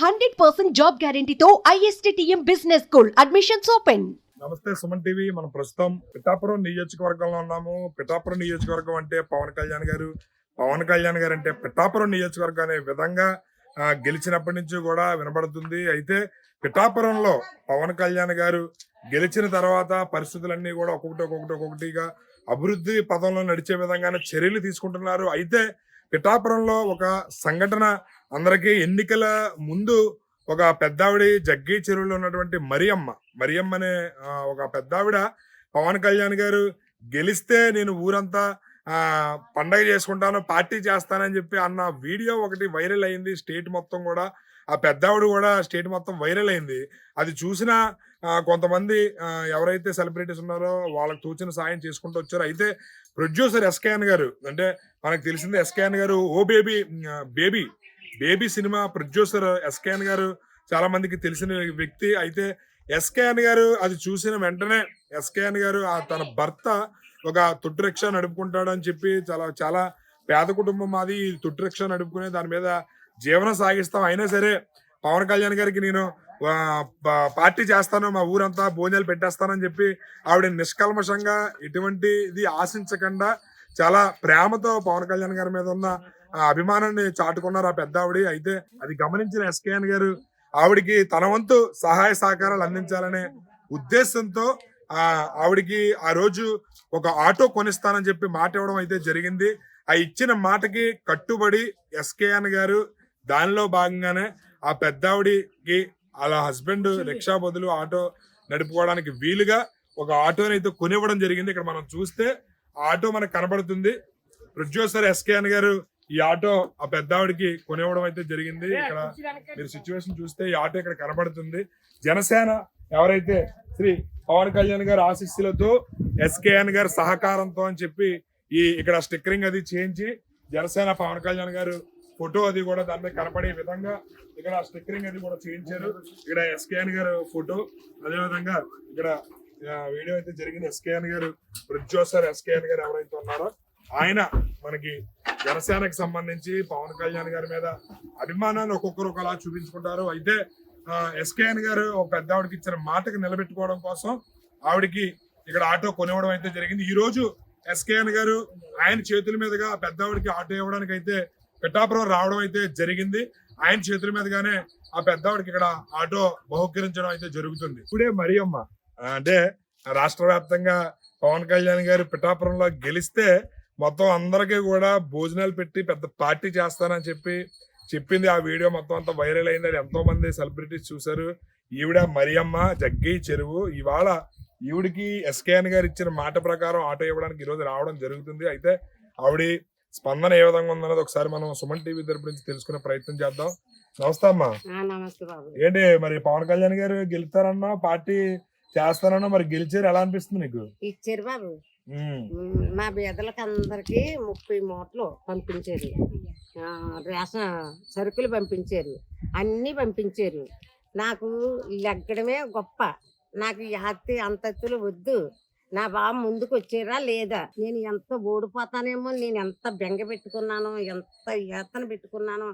100% job గ్యారంటీతో ISTTM business school admissions open. నమస్తే Suman TV. మనం ప్రస్తుతం పిఠాపురం నియోజకవర్గంలో ఉన్నాము. పిఠాపురం నియోజకవర్గం అంటే పవన్ కళ్యాణ్ గారు అంటే పిఠాపురం నియోజకవర్గం అనే విధంగా గెలిచినప్పటి నుంచి కూడా వినబడుతుంది. అయితే పిఠాపురంలో పవన్ కళ్యాణ్ గారు గెలిచిన తర్వాత పరిస్థితులన్నీ కూడా ఒక్కొక్కటిగా అభివృద్ధి పదంలో నడిచే విధంగానే చర్యలు తీసుకుంటున్నారు. అయితే పిఠాపురంలో ఒక సంఘటన అందరికీ ఎన్నికల ముందు ఒక పెద్దావిడ జగ్గీ చెరువులో ఉన్నటువంటి మరియమ్మ అనే ఒక పెద్దావిడ పవన్ కళ్యాణ్ గారు గెలిస్తే నేను ఊరంతా పండగ చేసుకుంటాను, పార్టీ చేస్తానని చెప్పి అన్న వీడియో ఒకటి వైరల్ అయింది. స్టేట్ మొత్తం కూడా ఆ పెద్దావిడ కూడా స్టేట్ మొత్తం వైరల్ అయింది. అది చూసిన కొంతమంది ఎవరైతే సెలబ్రిటీస్ ఉన్నారో వాళ్ళకి తోచిన సాయం చేసుకుంటూ వచ్చారు. అయితే ప్రొడ్యూసర్ ఎస్కేఎన్ గారు, అంటే మనకు తెలిసింది ఎస్కేఎన్ గారు ఓ బేబీ సినిమా ప్రొడ్యూసర్ ఎస్కేఎన్ గారు చాలా మందికి తెలిసిన వ్యక్తి. అయితే ఎస్కేఎన్ గారు అది చూసిన వెంటనే ఎస్కేఎన్ గారు తన భర్త ఒక తొట్టు రిక్షా నడుపుకుంటాడు అని చెప్పి చాలా పేద కుటుంబం మాది, తొట్టు రిక్షా నడుపుకునే దాని మీద జీవనం సాగిస్తాం, అయినా సరే పవన్ కళ్యాణ్ గారికి నేను పార్టీ చేస్తాను, మా ఊరంతా భోజనాలు పెట్టేస్తానని చెప్పి ఆవిడ నిష్కల్మషంగా ఎటువంటిది ఆశించకుండా చాలా ప్రేమతో పవన్ కళ్యాణ్ గారి మీద ఉన్న అభిమానాన్ని చాటుకున్నారు ఆ పెద్ద ఆవిడ. అయితే అది గమనించిన ఎస్కేఎన్ గారు ఆవిడికి తన వంతు సహాయ సహకారాలు అందించాలనే ఉద్దేశంతో ఆవిడికి ఆ రోజు ఒక ఆటో కొనిస్తానని చెప్పి మాట ఇవ్వడం అయితే జరిగింది. ఆ ఇచ్చిన మాటకి కట్టుబడి ఎస్కేఎన్ గారు దానిలో భాగంగానే ఆ పెద్దావిడికి అలా హస్బెండ్ రిక్షా బదులు ఆటో నడుపుకోవడానికి వీలుగా ఒక ఆటోని అయితే కొనివ్వడం జరిగింది. ఇక్కడ మనం చూస్తే ఆటో మనకు కనబడుతుంది. ప్రొడ్యూసర్ ఎస్కేఎన్ గారు ఈ ఆటో ఆ పెద్దావిడికి కొనివ్వడం అయితే జరిగింది. ఇక్కడ మీరు సిచ్యువేషన్ చూస్తే ఈ ఆటో ఇక్కడ కనబడుతుంది. జనసేన ఎవరైతే శ్రీ పవన్ కళ్యాణ్ గారు ఆశీస్సులతో ఎస్కేఎన్ గారు సహకారంతో అని చెప్పి ఇక్కడ స్టిక్కరింగ్ అది చేయించి జనసేన పవన్ కళ్యాణ్ గారు ఫోటో అది కూడా దాని మీద కనపడే విధంగా ఇక్కడ స్టిక్కరింగ్ అది కూడా చేయించారు. ఇక్కడ ఎస్కేఎన్ గారు ఫోటో, అదేవిధంగా ఇక్కడ వీడియో అయితే జరిగింది. ఎస్కేఎన్ గారు ప్రొడ్యూసర్ ఎస్కేఎన్ గారు ఎవరైతే ఉన్నారో ఆయన మనకి జనసేనకి సంబంధించి పవన్ కళ్యాణ్ గారి మీద అభిమానాన్ని ఒక్కొక్కరు ఒకలా చూపించుకుంటారు. అయితే ఎస్కేఎన్ గారు ఒక పెద్ద ఆవిడకి ఇచ్చిన మాటకి నిలబెట్టుకోవడం కోసం ఆవిడకి ఇక్కడ ఆటో కొనివ్వడం అయితే జరిగింది. ఈ రోజు ఎస్కేఎన్ గారు ఆయన చేతుల మీదుగా పెద్ద ఆవిడకి ఆటో ఇవ్వడానికి అయితే పిఠాపురం రావడం అయితే జరిగింది. ఆయన చేతుల మీదుగానే ఆ పెద్ద ఆవిడకి ఇక్కడ ఆటో బహుకరించడం అయితే జరుగుతుంది. ఇప్పుడే మరియమ్మ అంటే రాష్ట్ర వ్యాప్తంగా పవన్ కళ్యాణ్ గారు పిఠాపురంలో గెలిస్తే మొత్తం అందరికీ కూడా భోజనాలు పెట్టి పెద్ద పార్టీ చేస్తానని చెప్పింది. ఆ వీడియో మొత్తం అంతా వైరల్ అయింది. అది ఎంతో మంది సెలబ్రిటీస్ చూశారు. ఈవిడ మరియమ్మ జగ్గీ చెరువు. ఇవాళ ఈవిడికి ఎస్కేఎన్ గారు ఇచ్చిన మాట ప్రకారం ఆటో ఇవ్వడానికి ఈరోజు రావడం జరుగుతుంది. అయితే ఆవిడ స్పందన ఏ విధంగా ఉందన్నది ఒకసారి మనం సుమన్ టీవీ తరపు నుంచి తెలుసుకునే ప్రయత్నం చేద్దాం. నమస్తే అమ్మా. నమస్తే బాబు. ఏంటి మరి పవన్ కళ్యాణ్ గారు గెలుస్తారన్నా, పార్టీ చేస్తారన్నా, మరి గెలిచారు, ఎలా అనిపిస్తుంది నీకు? ఇచ్చారు బాబు. మా బీదలకు అందరికి 30 మూటలు పంపించారు, రేషన్ సరుకులు పంపించారు, అన్ని పంపించారు. నాకు లెగ్గడమే గొప్ప. నాకు ఆస్తి అంతస్తులు వద్దు. నా బాబు ముందుకు వచ్చారా లేదా, నేను ఎంత ఓడిపోతానేమో, నేను ఎంత బెంగ పెట్టుకున్నాను, ఎంత యాతన పెట్టుకున్నాను.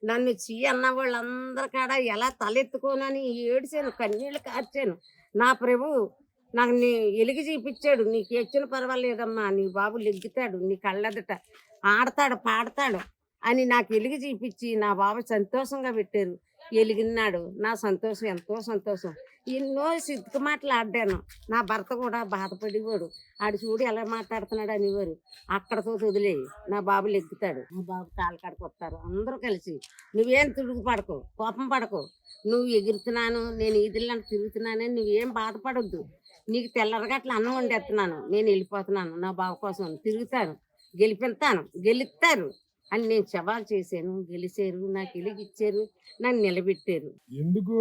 నన్ను అన్న వాళ్ళందరి కాడ ఎలా తలెత్తుకోనని ఏడ్చాను, కన్నీళ్ళు కార్చాను. నా ప్రభు నాకు ఎలిగి చూపించాడు. నీకు ఎచ్చిన పర్వాలేదమ్మా, నీ బాబు లెగ్గుతాడు, నీ కళ్ళెదట ఆడతాడు పాడతాడు అని నాకు ఎలిగి చూపించి నా బాబు సంతోషంగా పెట్టారు. ఎలిగినాడు. నా సంతోషం ఎంతో సంతోషం. ఎన్నో సిద్ధు మాటలు ఆడాను. నా భర్త కూడా బాధపడేవాడు. ఆడు చూడు ఎలా మాట్లాడుతున్నాడు అనేవారు. అక్కడతో వదిలేయి, నా బాబు లెగ్గుతాడు, నా బాబు కాలు కాడికి వస్తారు అందరూ కలిసి. నువ్వేం తిడుగు పడకు, కోపం పడకు, నువ్వు ఎగురుతున్నాను, నేను ఈదుల్లాంటి తిరుగుతున్నానని నువ్వేం బాధపడొద్దు. నీకు తెల్లరగట్ల అన్నం వండేస్తున్నాను, నేను వెళ్ళిపోతున్నాను, నా బాబు కోసం తిరుగుతాను, గెలుస్తారు అని నేను సవాల్ చేశాను. గెలిచారు, నాకు ఎలిగిచ్చారు, నన్ను నిలబెట్టారు. ఎందుకు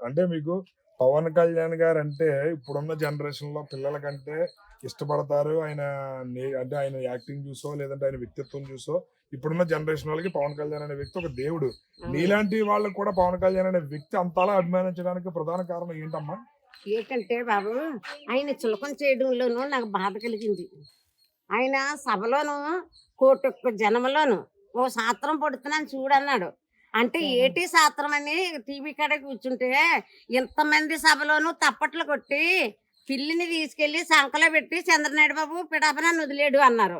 అంటే మీకు పవన్ కళ్యాణ్ గారు అంటే ఇప్పుడున్న జనరేషన్ లో పిల్లల కంటే ఇష్టపడతారు. అంటే ఆయన యాక్టింగ్ చూసో లేదంటే ఆయన వ్యక్తిత్వం చూసో ఇప్పుడున్న జనరేషన్ వాళ్ళకి పవన్ కళ్యాణ్ అనే వ్యక్తి ఒక దేవుడు. నీలాంటి వాళ్ళకి కూడా పవన్ కళ్యాణ్ అనే వ్యక్తి అంతలా అభిమానించడానికి ప్రధాన కారణం ఏంటమ్మా? ఏంటంటే బాబు, ఆయన చులకం చేయడంలోనూ నాకు బాధ కలిగింది. ఆయన సభలోను కోటొక్క జనంలోను ఓ శాస్త్రం పడుతున్నాను చూడన్నాడు. అంటే ఏటి శాస్త్రం అని టీవీ కాడ కూర్చుంటే ఇంతమంది సభలోనూ తప్పట్లు కొట్టి పిల్లిని తీసుకెళ్లి సంకలో పెట్టి చంద్రనాయుడు బాబు పిడాపన వదిలేడు అన్నారు.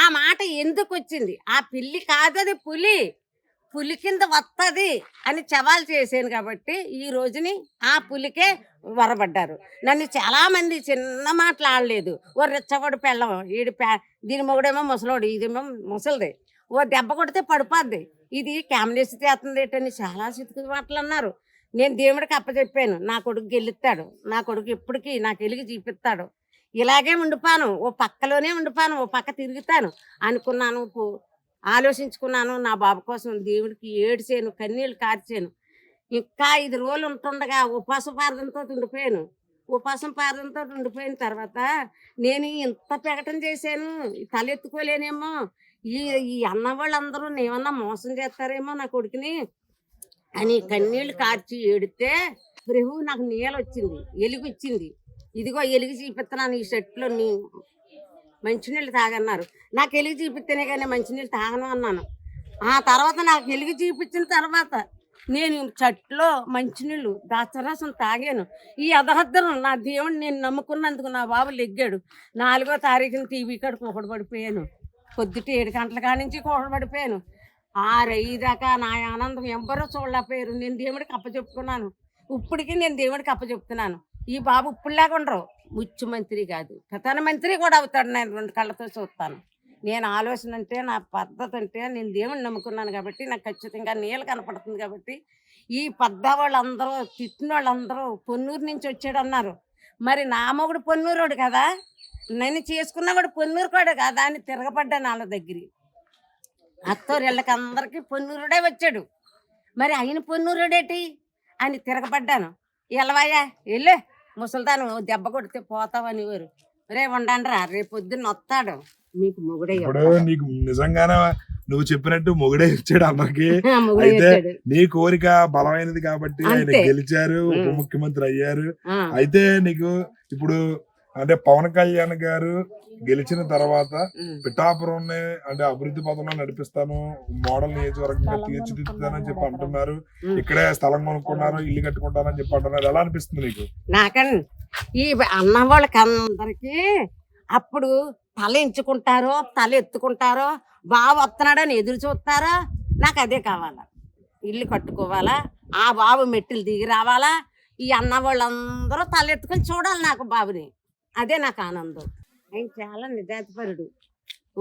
ఆ మాట ఎందుకు వచ్చింది? ఆ పిల్లి కాదు, అది పులి. పులి కింద వస్తుంది అని సవాల్ చేశాను కాబట్టి ఈ రోజుని ఆ పులికే వరబడ్డారు. నన్ను చాలా మంది చిన్న మాట్లాడలేదు. ఓ రెచ్చగొడు పెళ్ళం దీని మొగుడేమో ముసలోడు, ఇదేమో ముసలిది, ఓ దెబ్బ కొడితే పడిపోద్ది, ఇది క్యామ్లేసి చేస్తుంది ఏంటని చాలా చితుకు మాటలు అన్నారు. నేను దేవుడికి అప్పచెప్పాను, నా కొడుకు గెలుస్తాడు, నా కొడుకు ఎప్పటికీ నాకు వెలిగి చూపిస్తాడు, ఇలాగే ఉండిపాను, ఓ పక్కలోనే ఉండిపాను, ఓ పక్క తిరుగుతాను అనుకున్నాను. ఆలోచించుకున్నాను. నా బాబు కోసం దేవుడికి ఏడ్చాను, కన్నీళ్ళు కార్చాను. ఇంకా 5 రోజులు ఉంటుండగా ఉపవాస ప్రార్థనతో ఉండిపోయాను. ఉపవాసం ప్రార్థనతో ఉండిపోయిన తర్వాత నేను ఇంత ప్రకటన చేశాను, తలెత్తుకోలేనేమో, ఈ అన్న వాళ్ళందరూ ఏమన్నా మోసం చేస్తారేమో నా కొడుకుని అని కన్నీళ్ళు కార్చి ఏడితే ప్రభువు నాకు నీళ్ళు వచ్చింది, ఎలుగు ఇచ్చింది. ఇదిగో ఎలుగు చూపిస్తున్నాను, ఈ షర్ట్లో నీ మంచినీళ్ళు తాగన్నారు. నాకు ఎలుగు చూపిస్తేనే కానీ మంచినీళ్ళు తాగను అన్నాను. ఆ తర్వాత నాకు ఎలుగు చూపించిన తర్వాత నేను చెట్లో మంచినీళ్ళు దాచరసం తాగాను. ఈ అదహద్దరం నా దేవుడు నేను నమ్ముకున్నందుకు నా బాబు లెగ్గాడు. 4వ తారీఖున టీవీ కాడ కూకడు పడిపోయాను. పొద్దుట 7 గంటల కాడి నుంచి కూకడు పడిపోయాను. 6 అయ్యేదాకా నా ఆనందం ఎవ్వరూ చూడలేకపోయారు. నేను దేవుడికి అప్పచెప్పుకున్నాను. ఇప్పటికీ నేను దేవుడికి అప్పచెప్తున్నాను. ఈ బాబు ఇప్పుడులాగా ఉండరు, ముఖ్యమంత్రి కాదు ప్రధానమంత్రి కూడా అవుతాడు. నేను 2 కళ్ళతో చూస్తాను. నేను ఆలోచన అంటే, నా పద్ధతి అంటే, నేను దేవుడిని నమ్ముకున్నాను కాబట్టి నాకు ఖచ్చితంగా నీళ్ళు కనపడుతుంది. కాబట్టి ఈ వాళ్ళందరూ తిట్టిన వాళ్ళందరూ పొన్నూరు నుంచి వచ్చాడు అన్నారు. మరి నా మొగుడు పొన్నూరుడు కదా, నేను చేసుకున్నవాడు పొన్నూరు కూడా కదా అని తిరగబడ్డాను వాళ్ళ దగ్గర. అత్తోరిళ్ళకి అందరికీ పొన్నూరుడే వచ్చాడు, మరి ఆయన పొన్నూరుడేటి అని తిరగబడ్డాను. ఎలవయ్యా వెళ్ళు, ముసలిదాను దెబ్బ కొడితే పోతావని వారు. రే ఉండండిరా, రేపు పొద్దున్న వస్తాడు, మీకు మొగుడే. ఇప్పుడు నీకు నిజంగానే నువ్వు చెప్పినట్టు మొగుడే ఇచ్చాడు అందరికి. అయితే నీ కోరిక బలమైనది కాబట్టి ఆయన గెలిచారు, ఉప ముఖ్యమంత్రి అయ్యారు. అయితే నీకు ఇప్పుడు అంటే పవన్ కళ్యాణ్ గారు గెలిచిన తర్వాత పిఠాపురం అంటే అభివృద్ధి పథంలో నడిపిస్తాను, మోడల్ నియోజకవర్గంగా తీర్చిదిద్దుతానని చెప్పి అంటున్నారు. ఇక్కడే స్థలం కొనుక్కున్నారు, ఇల్లు కట్టుకుంటానని చెప్పి అంటున్నారు. ఎలా అనిపిస్తుంది నీకు? నాకని ఈ అన్న వాళ్ళకి అందరికి అప్పుడు తల ఎంచుకుంటారో, తల ఎత్తుకుంటారో, బాబు వస్తున్నాడని ఎదురు చూస్తారో, నాకు అదే కావాలా. ఇల్లు కట్టుకోవాలా, ఆ బాబు మెట్టులు దిగి రావాలా, ఈ అన్న వాళ్ళందరూ తలెత్తుకొని చూడాలి నాకు బాబుని. అదే నాకు ఆనందం. ఆయన చాలా నిజాతిపరుడు.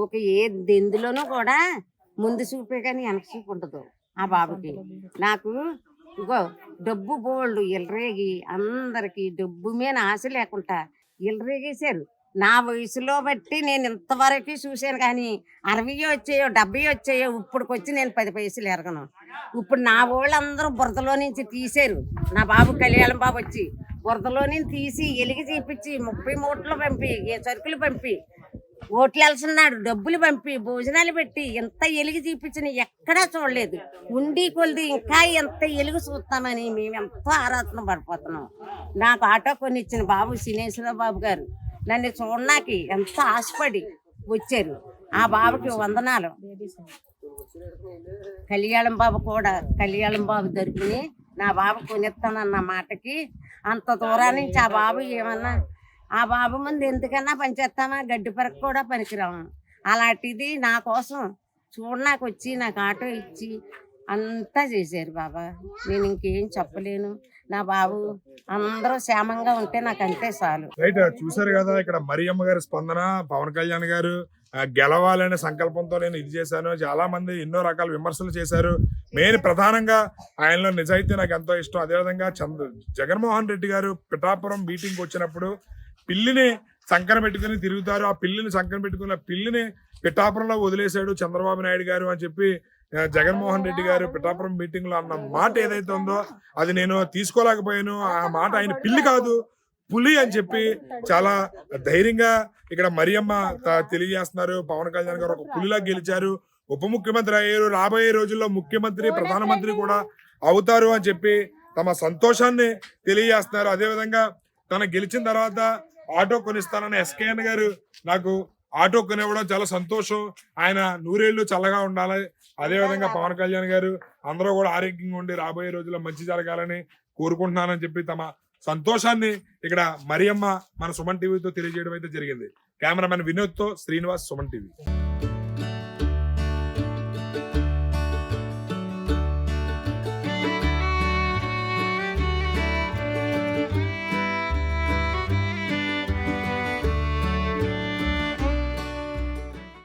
ఒక ఎందులోనూ కూడా ముందు చూపే కానీ వెనక చూపు ఉండదు ఆ బాబుకి. నాకు ఇగో డబ్బు బోల్డ్ ఎల్రేగి అందరికి డబ్బు మీద ఆశ లేకుండా ఎల్రేగేశారు. నా వయసులో బట్టి నేను ఇంతవరకు చూశాను, కానీ 60 వచ్చాయో 70 వచ్చాయో, ఇప్పుడుకొచ్చి నేను 10 పైసలు ఎరగను. ఇప్పుడు నా వాళ్ళందరూ బురదలో నుంచి తీశారు. నా బాబు కళ్యాణం బాబు వచ్చి బురదలో నుంచి తీసి ఎలిగి చూపించి 30 మూటలు పంపి, సరుకులు పంపి, ఓట్లు వెళ్తున్నాడు, డబ్బులు పంపి, భోజనాలు పెట్టి ఎంత ఎలుగు చూపించిన ఎక్కడా చూడలేదు. ఉండి కొలిది ఇంకా ఎంత ఎలుగు చూస్తామని మేము ఎంతో ఆరాధన పడిపోతున్నాం. నాకు ఆటో కొని ఇచ్చిన బాబు సినేశ్వర బాబు గారు నన్ను చూడడానికి ఎంత ఆశపడి వచ్చారు. ఆ బాబుకి వందనాలు. కళ్యాణం బాబు కూడా, కళ్యాణం బాబు దొరికిని నా బాబు కొనిస్తానన్న మాటకి అంత దూరం నుంచి ఆ బాబు ఏమన్నా, ఆ బాబు ముందు ఎందుకన్నా పనిచేస్తామా, గడ్డి పరకు కూడా పనికిరాము. అలాంటిది నా కోసం చూడడానికి వచ్చి నాకు ఆటో ఇచ్చి అంతా చేశారు బాబా. నేను ఇంకేం చెప్పలేను. నా బాబు అందరూ క్షేమంగా ఉంటే నాకు అంతే చాలు. రైట్, చూసారు కదా ఇక్కడ మరియమ్మ గారి స్పందన. పవన్ కళ్యాణ్ గారు గెలవాలనే సంకల్పంతో నేను ఇది చేశాను. చాలా మంది ఎన్నో రకాల విమర్శలు చేశారు. మెయిన్ ప్రధానంగా ఆయనలో నిజాయితీ నాకు ఎంతో ఇష్టం. అదేవిధంగా జగన్మోహన్ రెడ్డి గారు పిఠాపురం మీటింగ్ వచ్చినప్పుడు పిల్లిని సంకన పెట్టుకుని తిరుగుతారు, ఆ పిల్లిని సంకన పెట్టుకున్న పిల్లిని పిఠాపురంలో వదిలేశాడు చంద్రబాబు నాయుడు గారు అని చెప్పి జగన్మోహన్ రెడ్డి గారు పిఠాపురం మీటింగ్ లో అన్న మాట ఏదైతే ఉందో అది నేను తీసుకోలేకపోయాను. ఆ మాట ఆయన పిల్లి కాదు పులి అని చెప్పి చాలా ధైర్యంగా ఇక్కడ మరియమ్మ తెలియజేస్తున్నారు. పవన్ కళ్యాణ్ గారు ఒక పులిలా గెలిచారు, ఉప ముఖ్యమంత్రి అయ్యారు, రాబోయే రోజుల్లో ముఖ్యమంత్రి ప్రధానమంత్రి కూడా అవుతారు అని చెప్పి తమ సంతోషాన్ని తెలియజేస్తున్నారు. అదేవిధంగా తన గెలిచిన తర్వాత ఆటో కొనిస్తానని ఎస్కేఎన్ గారు నాకు ఆటో కొనివ్వడం చాలా సంతోషం. ఆయన నూరేళ్లు చల్లగా ఉండాలి. అదే విధంగా పవన్ కళ్యాణ్ గారు అందరూ కూడా ఆరోగ్యంగా ఉండి రాబోయే రోజుల్లో మంచి జరగాలని కోరుకుంటున్నానని చెప్పి తమ సంతోషాన్ని ఇక్కడ మరియమ్మ మన సుమన్ టీవీతో తెలియజేయడం అయితే జరిగింది. కెమెరామెన్ వినోద్ తో శ్రీనివాస్, సుమన్ టీవీ.